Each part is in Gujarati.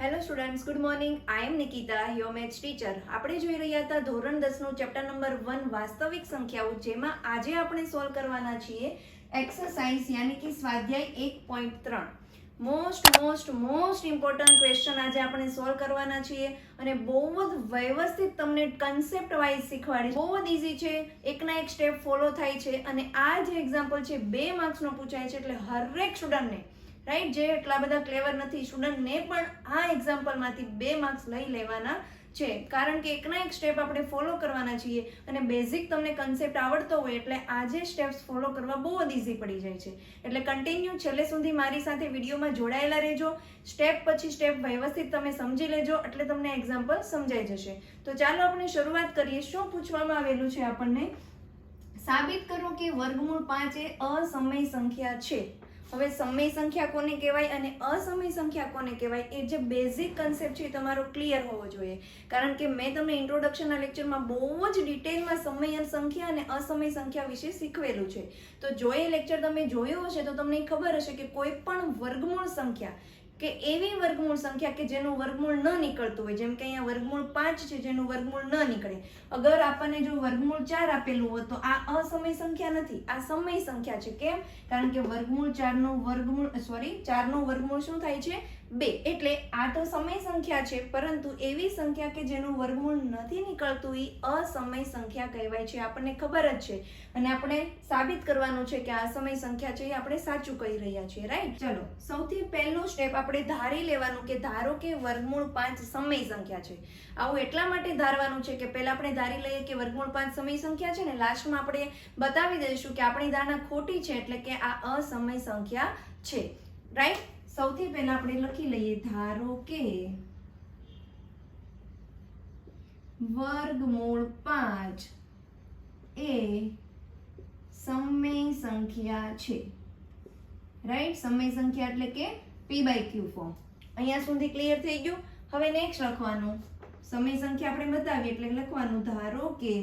Hello students, good morning. I am Nikita, your maths teacher. આપણે જોઈ રહ્યા હતા ધોરણ 10 નું ચેપ્ટર નંબર 1 વાસ્તવિક સંખ્યાઓ, જેમાં આજે આપણે સોલ્વ કરવાના છીએ એક્સરસાઇઝ યાની કે સ્વાધ્યાય 1.3. મોસ્ટ ઇમ્પોર્ટન્ટ ક્વેશ્ચન આજે આપણે સોલ્વ કરવાના છીએ અને બહુ જ વ્યવસ્થિત તમને કન્સેપ્ટ વાઇઝ શીખવાડી. બહુ જ ઇઝી છે, એકના એક સ્ટેપ ફોલો થાય છે અને આ જે એક્ઝામ્પલ છે 2 માર્ક્સનો પૂછાય છે, એટલે હરેક સ્ટુડન્ટને, રાઈટ, જે એટલા બધા ક્લેવર નથી સ્ટુડન્ટને પણ આ એક્ઝામ્પલમાંથી 2 માર્ક્સ લઈ લેવાના છે, કારણ કે એકના એક સ્ટેપ આપણે ફોલો કરવાના છીએ અને બેઝિક તમને કન્સેપ્ટ આવડતો હોય એટલે આ જે સ્ટેપ્સ ફોલો કરવા બહુ જ ઇઝી પડી જાય છે. એટલે કન્ટિન્યુ છેલ્લે સુધી મારી સાથે વિડીયોમાં જોડાયેલા રહેજો. સ્ટેપ પછી સ્ટેપ વ્યવસ્થિત તમે સમજી લેજો એટલે તમને એક્ઝામ્પલ સમજાઈ જશે. તો ચાલો આપણે શરૂઆત કરીએ. શું પૂછવામાં આવેલું છે આપણને? સાબિત કરો કે વર્ગમૂળ 5 એ અસમય સંખ્યા છે. હવે સમય સંખ્યા કોને કહેવાય અને અસમય સંખ્યા કોને કહેવાય, એ જે બેઝિક કન્સેપ્ટ છે એ તમારો ક્લિયર હોવો જોઈએ, કારણ કે મેં તમને ઇન્ટ્રોડક્શનના લેક્ચરમાં બહુ જ ડિટેલમાં સમય સંખ્યા અને અસમય સંખ્યા વિશે શીખવેલું છે. તો જો એ લેક્ચર તમે જોયો હશે તો તમને ખબર હશે કે કોઈ પણ વર્ગમૂળ સંખ્યા કે એવી વર્ગમૂળ સંખ્યા કે જેનું વર્ગમૂળ ન નીકળતું હોય, જેમ કે અહીંયા વર્ગમૂળ 5 છે જેનું વર્ગમૂળ ન નીકળે. અગર આપણને જો વર્ગમૂળ 4 આપેલું હોય તો આ અસમય સંખ્યા નથી, આ સમય સંખ્યા છે. કેમ? કારણ કે વર્ગમૂળ 4 નું વર્ગમૂળ શું થાય છે? 2. એટલે આ તો સમય સંખ્યા છે, પરંતુ એવી સંખ્યા કે જેનું વર્ગમૂળ નથી નીકળતું એ અસમય સંખ્યા કહેવાય છે. આપણને ખબર જ છે અને આપણે સાબિત કરવાનું છે કે આ સમય સંખ્યા છે એ આપણે સાચું કહી રહ્યા છીએ, રાઈટ? ચલો, સૌથી પહેલો સ્ટેપ આપણે ધારી લેવાનું કે ધારો કે વર્ગમૂળ 5 સમય સંખ્યા છે. આવું એટલા માટે ધારવાનું છે કે પહેલા આપણે ધારી લઈએ કે વર્ગમૂળ 5 સમય સંખ્યા છે ને લાસ્ટમાં આપણે બતાવી દઈશું કે આપણી ધારણા ખોટી છે, એટલે કે આ અસમય સંખ્યા છે, રાઈટ? સૌથી પહેલા આપણે લખી લઈએ, ધારો કે વર્ગમૂળ 5 એ સમય સંખ્યા છે, રાઈટ? સમય સંખ્યા એટલે કે p/q ફોર્મ. અહીંયા સુધી ક્લિયર થઈ ગયું? હવે નેક્સ્ટ લખવાનું, સમય સંખ્યા આપણે બતાવીએ એટલે લખવાનું, ધારો કે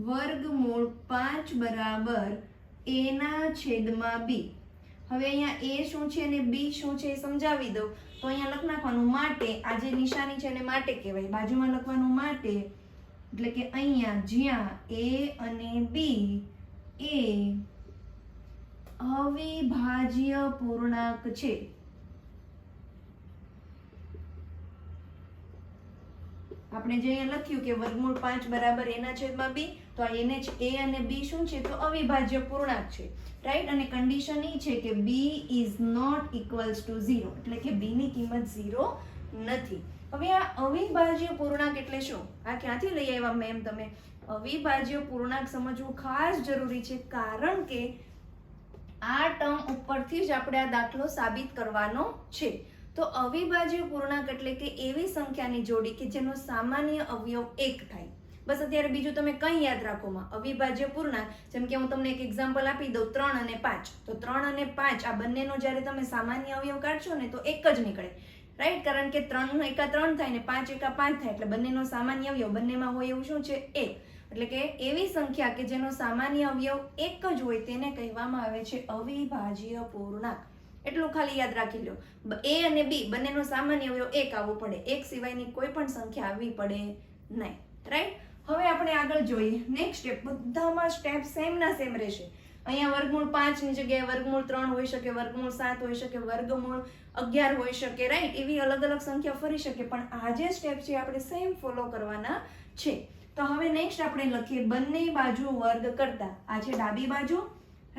વર્ગમૂળ 5 બરાબર a ના છેદમાં b. હવે અહીંયા a શું છે અને b શું છે એ સમજાવી દઉં. તો અહીંયા લખ નાખવાનું માટે, આ જે નિશાની છે એને માટે કહેવાય, બાજુમાં લખવાનું માટે, એટલે કે અહીંયા જ્યાં a અને b એ અવિભાજ્ય પૂર્ણાંક છે. આપણે જે અહીંયા લખ્યું કે વર્ગમૂળ 5 બરાબર a ના છેદમાં b, તો આ a અને b શું છે? તો અવિભાજ્ય પૂર્ણાંક છે, રાઈટ? અને કન્ડિશન એ છે કે b is not equals to 0, એટલે કે b ની કિંમત 0 નથી. હવે આ અવિભાજ્ય પૂર્ણાંક એટલે શું? આ ક્યાંથી લઈ આવ્યા મેમ તમે? અવિભાજ્ય પૂર્ણાંક સમજવું ખાસ જરૂરી છે, કારણ કે આ ટર્મ ઉપરથી જ આપણે આ દાખલો સાબિત કરવાનો છે. તો અવિભાજ્ય પૂર્ણાંક એટલે કે એવી સંખ્યાની જોડી કે જેનો સામાન્ય અવયવ 1 થાય. બસ અત્યારે બીજું તમે કંઈ યાદ રાખોમાં. અવિભાજ્ય પૂર્ણાંક, જેમ કે હું તમને એક એક્ઝામ્પલ આપી દઉં, 3 અને 5. તો 3 અને 5 આ બંનેનો જ્યારે તમે સામાન્ય અવયવ કાઢશો ને તો એક જ નીકળે, રાઈટ? કારણ કે 3 એકા 3 થાય ને 5 એકા 5 થાય, એટલે બંનેનો સામાન્ય અવયવ બંનેમાં હોય એવું શું છે? 1. એટલે કે એવી સંખ્યા કે જેનો સામાન્ય અવયવ 1 જ હોય તેને કહેવામાં આવે છે અવિભાજ્ય પૂર્ણાંક. એટલું ખાલી યાદ રાખી લો. a અને b બંનેનો સામાન્ય અવયવ 1 આવવો પડે, 1 સિવાયની કોઈ પણ સંખ્યા આવવી પડે નહીં, રાઈટ? હવે આપણે આગળ જોઈએ નેક્સ્ટ સ્ટેપ. બધામાં સ્ટેપ સેમ ના સેમ રહેશે. અહીંયા વર્ગમૂળ 5 ની જગ્યાએ વર્ગમૂળ 3 હોઈ શકે, વર્ગમૂળ 7 હોઈ શકે, વર્ગમૂળ 11 હોઈ શકે, રાઈટ? એવી અલગ અલગ સંખ્યા ફરી શકે, પણ આ જે સ્ટેપ છે આપણે સેમ ફોલો કરવાના છે. તો હવે નેક્સ્ટ આપણે લખીએ, બંને બાજુ વર્ગ કરતા. આ છે ડાબી બાજુ,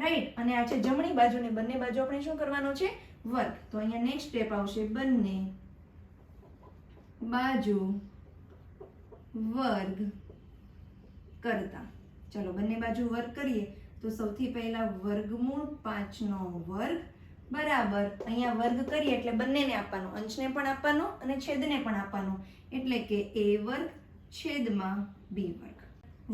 રાઈટ? અને આ છે જમણી બાજુ, ને બંને બાજુ આપણે શું કરવાનો છે? વર્ગ. તો અહીંયા નેક્સ્ટ સ્ટેપ આવશે, બંને બાજુ વર્ગ કરતા. ચલો, બંને બાજુ વર્ગ કરીએ તો સૌથી પહેલા વર્ગમૂળ 5 નો વર્ગ બરાબર, અહીંયા વર્ગ કરીએ એટલે બંનેને આપવાનો, અંશને પણ આપવાનો અને છેદને પણ આપવાનો, એટલે કે a વર્ગ છેદમાં b વર્ગ.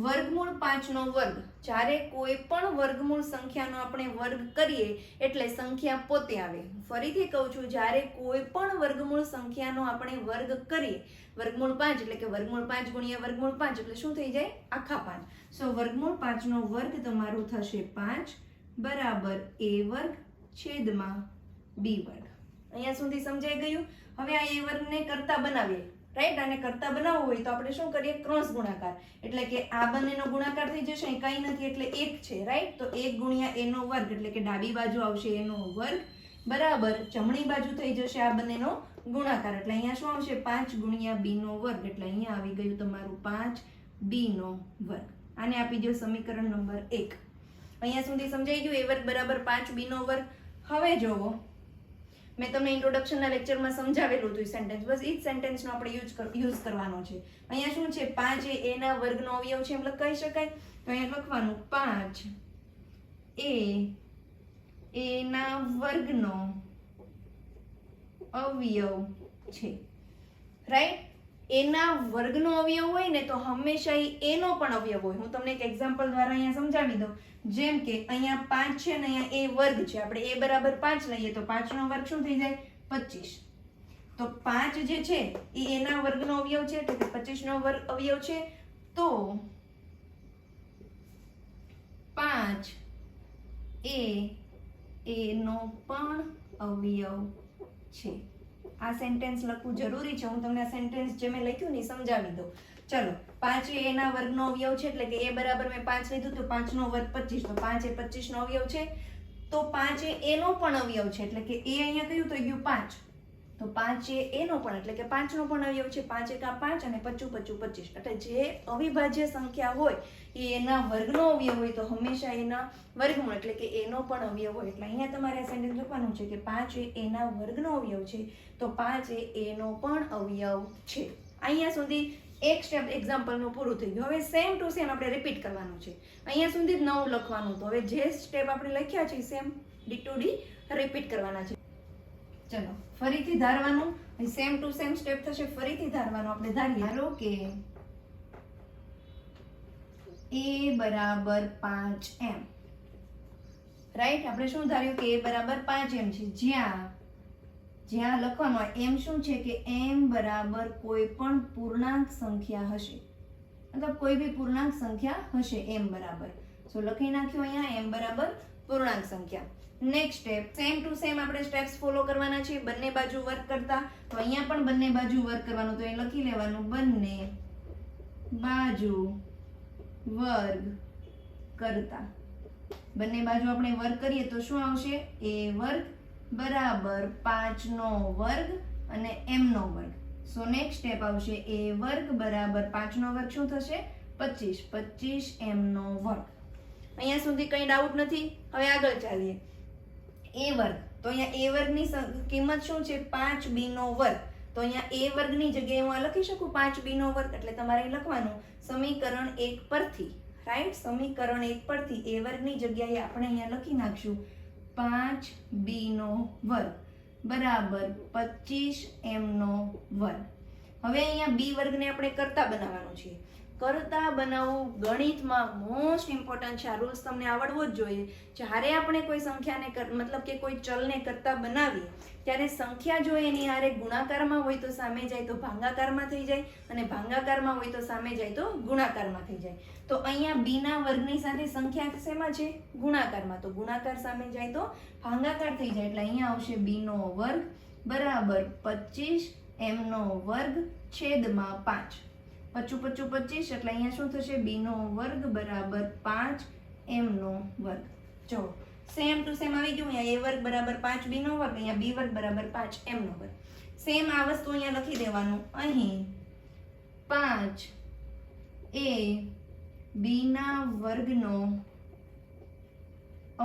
વર્ગમૂળ 5 નો વર્ગ, જ્યારે કોઈ પણ વર્ગમૂળ સંખ્યાનો આપણે વર્ગ કરીએ એટલે સંખ્યા પોતે આવે. ફરીથી કહું છું, જ્યારે કોઈ પણ વર્ગમૂળ સંખ્યાનો આપણે વર્ગ કરીએ, વર્ગમૂળ 5 એટલે કે વર્ગમૂળ 5 ગુણ્યા વર્ગમૂળ 5 એટલે શું થઈ જાય? આખા 5. સો વર્ગમૂળ 5 નો વર્ગ તમારું થશે 5 બરાબર a વર્ગ છેદમાં b વર્ગ. અહીંયા સુધી સમજાઈ ગયું? હવે આ એ વર્ગને કરતા બનાવીએ, રાઈટ? આને કરતા બનાવવું હોય તો આપણે શું કરીએ? ક્રોસ ગુણાકાર. એટલે કે આ બંનેનો ગુણાકાર થઈ જશે, અહીં કંઈ નથી એટલે 1 છે, રાઈટ? તો 1 ગુણ્યા a નો વર્ગ એટલે કે ડાબી બાજુ આવશે a નો વર્ગ બરાબર જમણી બાજુ થઈ જશે આ બંનેનો ગુણાકાર એટલે અહીંયા શું આવશે? 5 ગુણ્યા b નો વર્ગ એટલે અહીંયા આવી ગયું તમારું 5b નો વર્ગ. આને આપી દો સમીકરણ નંબર 1. અહીંયા સુધી સમજાઈ ગયું? a વર્ગ બરાબર 5b નો વર્ગ. હવે જોવો, મેં તમને ઇન્ટ્રોડક્શનના લેક્ચરમાં સમજાવેલું હતું સેન્ટેન્સ, બસ એ જ સેન્ટેન્સનો આપણે યુઝ કરવાનો છે. અહીંયા શું છે? 5 એ a ના વર્ગનો અવયવ છે એમ કહી શકાય. તો અહીંયા લખવાનું 5 એ a ના વર્ગનો અવયવ છે, રાઈટ? a ના વર્ગનો અવયવ હોય ને તો હંમેશા a નો પણ અવયવ હોય. હું તમને એક એક્ઝામ્પલ દ્વારા અહીંયા સમજાવી દઉં. જેમ કે અહીંયા 5 છે ને અહીંયા a વર્ગ છે. આપણે a બરાબર 5 લઈએ તો 5 નો વર્ગ શું થઈ જાય? 25. તો 5 જે છે એ a ના વર્ગનો અવયવ છે એટલે કે 25 નો વર્ગ અવયવ છે. તો 5 એ a નો પણ અવયવ છે. આ સેન્ટેન્સ લખવું જરૂરી છે. હું તમને આ સેન્ટેન્સ જે મેં લખ્યું ને સમજાવી દઉં. ચલો, 5 એ a ના વર્ગનો અવયવ છે એટલે કે a બરાબર મેં 5 લીધું તો 5 નો વર્ગ 25. તો 5 એ 25 નો અવયવ છે. તો 5 એ a નો પણ અવયવ છે એટલે કે a અહીંયા કયું થઈ ગયું? 5. તો 5 એ a નો પણ એટલે કે 5 નો પણ અવયવ છે. 5 એકા 5 અને 25 25 25. એટલે જે અવિભાજ્ય સંખ્યા હોય એ એના વર્ગનો અવયવ હોય તો હંમેશા એના વર્ગમૂળ એટલે કે a નો પણ અવયવ હોય. એટલે અહીંયા તમારે આ સેન્ટેન્સ લખવાનું છે કે 5 એ a ના વર્ગનો અવયવ છે તો 5 એ a નો પણ અવયવ છે. અહીંયા સુધી એક સ્ટેપ એક્ઝામ્પલનું પૂરું થઈ ગયું. હવે સેમ ટુ સેમ આપણે રિપીટ કરવાનું છે. અહીંયા સુધી જ 9 લખવાનું. તો હવે જે સ્ટેપ આપણે લખ્યા છે same D to D repeat કરવાના છે. ચલો ફરીથી ધારવાનું, સેમ ટુ સેમ સ્ટેપ થશે. ફરીથી ધારવાનું. આપણે ધારીએ ધારો કે a બરાબર 5m, રાઈટ? આપણે શું ધાર્યું કે a બરાબર 5m છે. જ્યાં લખવાનું m શું છે કે m બરાબર કોઈ પણ પૂર્ણાંક સંખ્યા હશે, મતલબ કોઈ બી પૂર્ણાંક સંખ્યા હશે m બરાબર. સો લખી નાખ્યું અહીંયા m બરાબર પૂર્ણાંક સંખ્યા. Next step same to same આપણે સ્ટેપ્સ ફોલો કરવાના છે બંને બાજુ વર્ક કરતા. તો અહીંયા પણ બંને બાજુ વર્ક કરવાનું. તો એ લખી લેવાનું બંને બાજુ વર્ગ કરતા. બંને બાજુ આપણે વર્ક કરીએ તો શું આવશે? a વર્ગ બરાબર 5 નો વર્ગ અને m નો વર્ગ. સો નેક્સ્ટ સ્ટેપ આવશે a વર્ગ બરાબર 5 નો વર્ગ શું થશે? 25. 25 m નો વર્ગ. અહીંયા સુધી કઈ ડાઉટ નથી? હવે આગળ ચાલીએ. a વર્ગ, તો અહીંયા a વર્ગની કિંમત શું છે? 5b નો વર્ગ. તો અહીંયા a વર્ગની જગ્યાએ હું આ લખી શકું 5b નો વર્ગ. એટલે તમારે લખવાનું સમીકરણ 1 પરથી, રાઈટ? સમીકરણ 1 પરથી a વર્ગની જગ્યાએ આપણે અહીંયા લખી નાખશું 5b નો વર્ગ બરાબર 25m નો વર્ગ. હવે અહીંયા b વર્ગને આપણે કરતા બનાવવાનું છે. કરતા બનાવવું ગણિતમાં મોસ્ટ ઇમ્પોર્ટન્ટ છે. આ રૂલ્સ તમને આવડવો જ જોઈએ. જ્યારે આપણે કોઈ સંખ્યાને મતલબ કે કોઈ ચલને કરતા બનાવીએ ત્યારે સંખ્યા જો એની હારે ગુણાકારમાં હોય તો સામે જાય તો ભાગાકારમાં થઈ જાય, અને ભાગાકારમાં હોય તો સામે જાય તો ગુણાકારમાં થઈ જાય. તો અહીંયા b ના વર્ગની સાથે સંખ્યા શેમાં છે? ગુણાકારમાં. તો ગુણાકાર સામે જાય તો ભાગાકાર થઈ જાય. એટલે અહીંયા આવશે b નો વર્ગ બરાબર 25m નો વર્ગ છેદમાં 5. 25 25 એટલે અહીંયા શું થશે? b નો વર્ગ બરાબર 5m નો વર્ગ. જો સેમ ટુ સેમ આવી ગયું. અહીંયા a વર્ગ બરાબર 5b નો વર્ગ, અહીંયા b વર્ગ બરાબર 5m નો વર્ગ. સેમ આ વસ્તુ અહીંયા લખી દેવાનું. અહીં 5 એ b ના વર્ગનો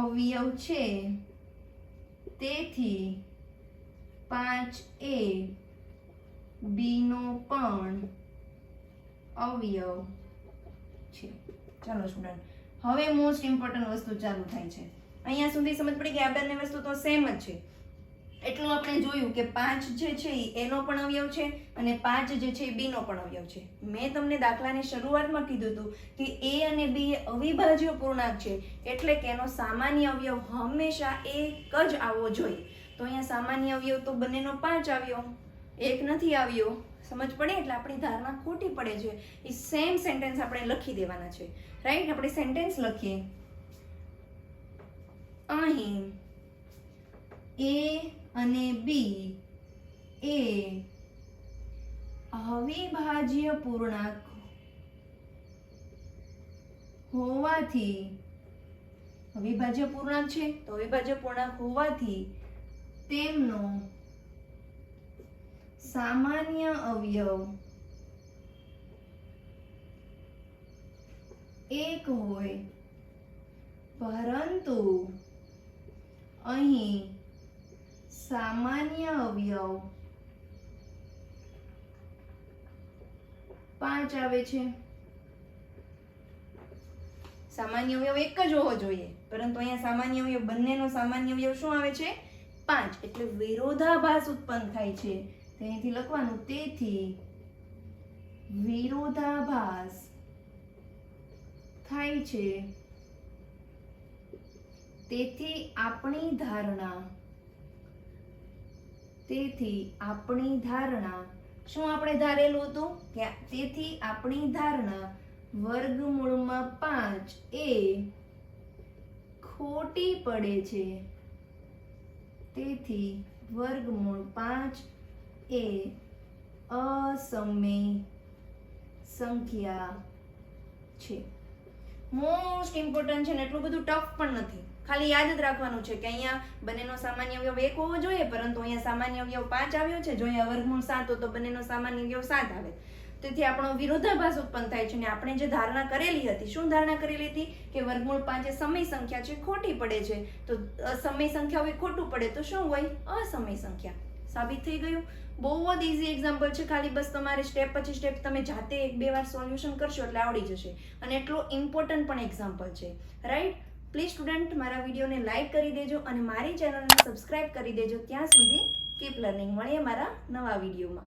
અવયવ છે, તેથી 5 એ b નો પણ અવયવ છે. ચાલો સ્ટુડન્ટ, હવે મોસ્ટ ઇમ્પોર્ટન્ટ વસ્તુ ચાલુ થાય છે. અહીંયા સુધી સમજ પડી કે આ બંને વસ્તુ તો સેમ જ છે. એટલું આપણે જોયું કે 5 જે છે એ a નો પણ અવયવ છે અને 5 જે છે એ b નો પણ અવયવ છે. મેં તમને દાખલાની શરૂઆતમાં કીધું હતું કે a અને b એ અવિભાજ્ય પૂર્ણાંક છે, એટલે કે એનો સામાન્ય અવયવ હંમેશા એક જ આવવો જોઈએ. તો અહીંયા સામાન્ય અવયવ તો બંનેનો 5 આવ્યો, એક નથી આવ્યો. સમજ પડે? એટલે આપણી ધારણા ખોટી પડે છે. એ સેમ સેન્ટેન્સ આપણે લખી દેવાના છે, રાઈટ? આપણે સેન્ટેન્સ લખીએ. અહીં a અને બી એ અવિભાજ્ય પૂર્ણાંક હોવાથી, અવિભાજ્ય પૂર્ણાંક છે તો અવિભાજ્ય પૂર્ણાંક હોવાથી તેમનો સામાન્ય અવયવ એક હોય, પરંતુ અહીં સામાન્ય અવયવ 5 આવે છે. સામાન્ય અવયવ એક જ હોવો જોઈએ, પરંતુ અહીંયા સામાન્ય અવયવ, બંનેનો સામાન્ય અવયવ શું આવે છે? 5. એટલે વિરોધાભાસ ઉત્પન્ન થાય છે. અહીંથી લખવાનું, તેથી વિરોધાભાસ થાય છે. તેથી આપણી ધારણા શું આપણે ધારેલું હતું કે તેથી આપણી ધારણા વર્ગમૂળમાં 5 એ ખોટી પડે છે. તેથી વર્ગમૂળ 5 એ અસમય સંખ્યા છે. મોસ્ટ ઇમ્પોર્ટન્ટ છે ને એટલું બધું ટફ પણ નથી. ખાલી યાદ જ રાખવાનું છે કે અહીંયા બંનેનો સામાન્ય અવયવ 1 હોવો જોઈએ, પરંતુ અહીંયા સામાન્ય અવયવ 5 આવ્યો છે. જો અહીંયા વર્ગમૂળ 7 હોય તો બંનેનો સામાન્ય અવયવ 7 આવે. તેથી આપણો વિરોધાભાસ ઉત્પન્ન થાય છે. અને આપણે જે ધારણા કરેલી હતી, શું ધારણા કરેલી હતી કે વર્ગમૂળ 5 એ સમય સંખ્યા છે, ખોટી પડે છે. તો સમય સંખ્યા હોય, ખોટું પડે તો શું હોય? અસમય સંખ્યા. સાબિત થઈ ગયું. બહુ જ ઇઝી એક્ઝામ્પલ છે. ખાલી બસ તમારે સ્ટેપ પછી સ્ટેપ તમે જાતે 1-2 વાર સોલ્યુશન કરશો એટલે આવડી જશે. અને એટલો ઇમ્પોર્ટન્ટ પણ એક્ઝામ્પલ છે, રાઈટ? પ્લીઝ સ્ટુડન્ટ, મારા વિડીયોને લાઈક કરી દેજો અને મારી ચેનલને સબસ્ક્રાઇબ કરી દેજો. ત્યાં સુધી કીપ લર્નિંગ. મળીએ મારા નવા વિડીયોમાં.